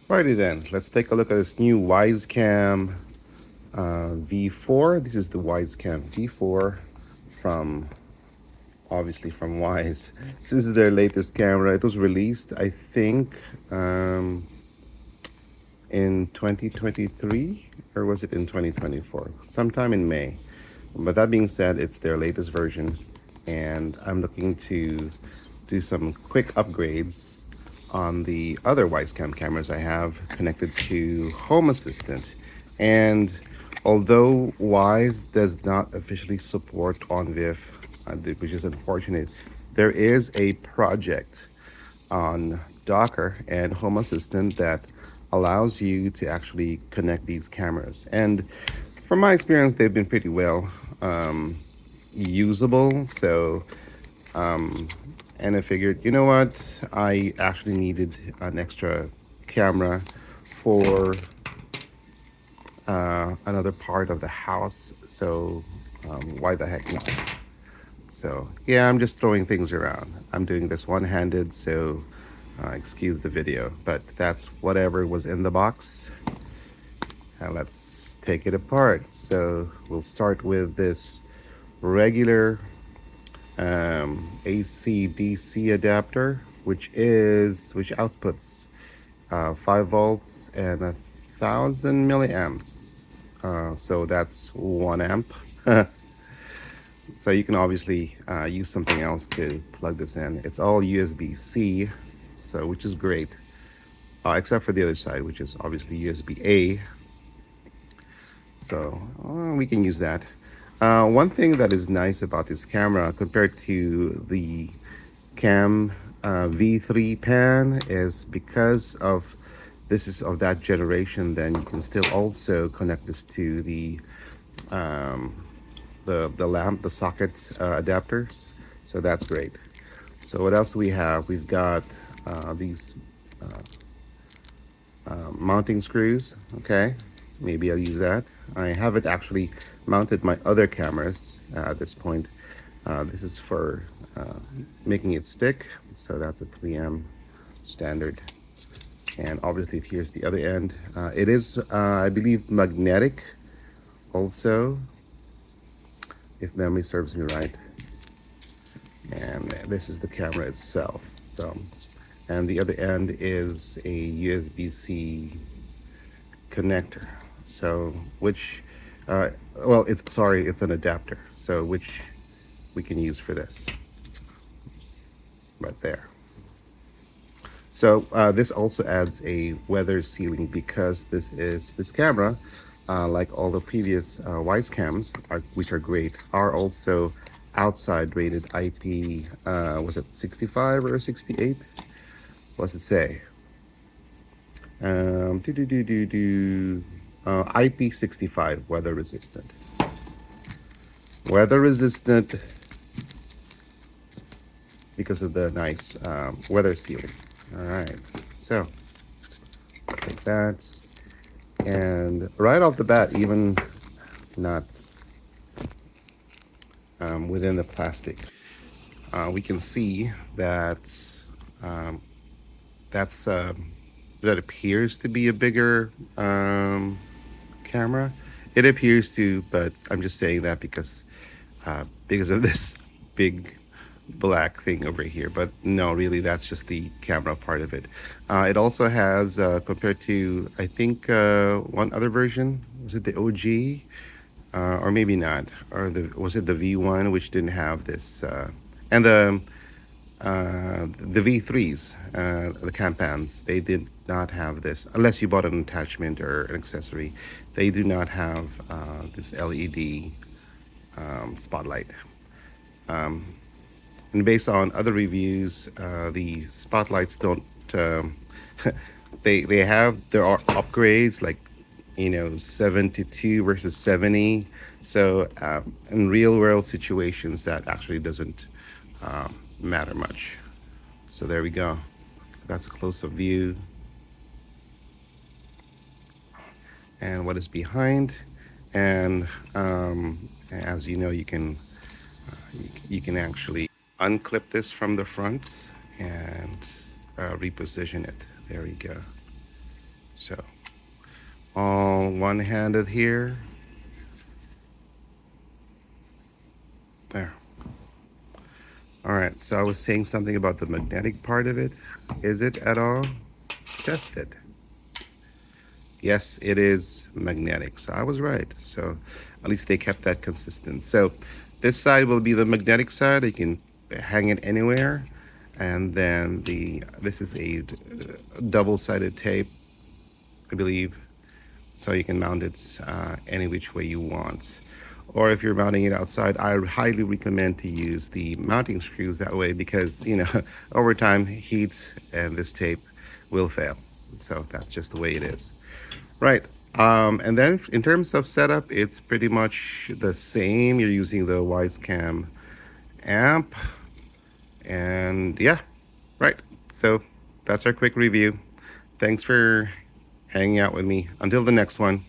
Alrighty then, let's take a look at this new Wyze Cam V4. This is the Wyze Cam V4 from, obviously from Wyze. So this is their latest camera. It was released, I think, in 2023, or was it in 2024? Sometime in May. But that being said, it's their latest version, and I'm looking to do some quick upgrades on the other Wyze Cam cameras I have connected to Home Assistant. And although Wyze does not officially support OnVIF, which is unfortunate, there is a project on Docker and Home Assistant that allows you to actually connect these cameras. And from my experience, they've been pretty well usable. So, and I figured, you know what, I actually needed an extra camera for another part of the house. So, why the heck not? So, yeah, I'm just throwing things around. I'm doing this one-handed, so excuse the video, but that's whatever was in the box. And let's take it apart. So we'll start with this regular AC DC adapter, which outputs 5 volts and 1,000 milliamps. So that's 1 amp. So you can obviously use something else to plug this in. It's all USB-C, so which is great, except for the other side, which is obviously USB-A. So we can use that. One thing that is nice about this camera compared to the Cam V3 pan is because of this is of that generation, then you can still also connect this to the lamp, the socket adapters. So that's great. So what else do we have? We've got these mounting screws. Okay, maybe I'll use that. I haven't actually mounted my other cameras at this point. This is for making it stick. So that's a 3M standard. And obviously here's the other end. It is, I believe, magnetic also, if memory serves me right. And this is the camera itself. So, and the other end is a USB-C connector. So, which, well, it's an adapter. So, which we can use for this, right there. So this also adds a weather sealing because this camera, like all the previous Wyze cams, which are great, are also outside rated IP. Was it 65 or 68? What's it say? IP65 weather resistant. Weather resistant because of the nice weather sealing. All right, so let's take that, and right off the bat, even not within the plastic, we can see that that's that appears to be a bigger camera. It appears to, but I'm just saying that because of this big black thing over here, but no, really that's just the camera part of it. It also has compared to, I think, one other version, was it the OG, or maybe not, or was it the V1, which didn't have this, and the V3s, the Campans, they did not have this unless you bought an attachment or an accessory. They do not have this LED spotlight. And based on other reviews, the spotlights don't. There are upgrades like 72 versus 70. So in real world situations, that actually doesn't matter much. So there we go. That's a close-up view. And what is behind, and as you know, you can actually unclip this from the front and reposition it. There we go. So all one-handed here. There. All right, so I was saying something about the magnetic part of it. Is it at all? Test it. Yes, it is magnetic. So I was right. So at least they kept that consistent. So this side will be the magnetic side. You can hang it anywhere. And then this is a double-sided tape, I believe. So you can mount it any which way you want. Or if you're mounting it outside, I highly recommend to use the mounting screws that way because, over time, heat and this tape will fail. So that's just the way it is. Right. And then in terms of setup, it's pretty much the same. You're using the Wyze Cam amp. And yeah, right. So that's our quick review. Thanks for hanging out with me. Until the next one.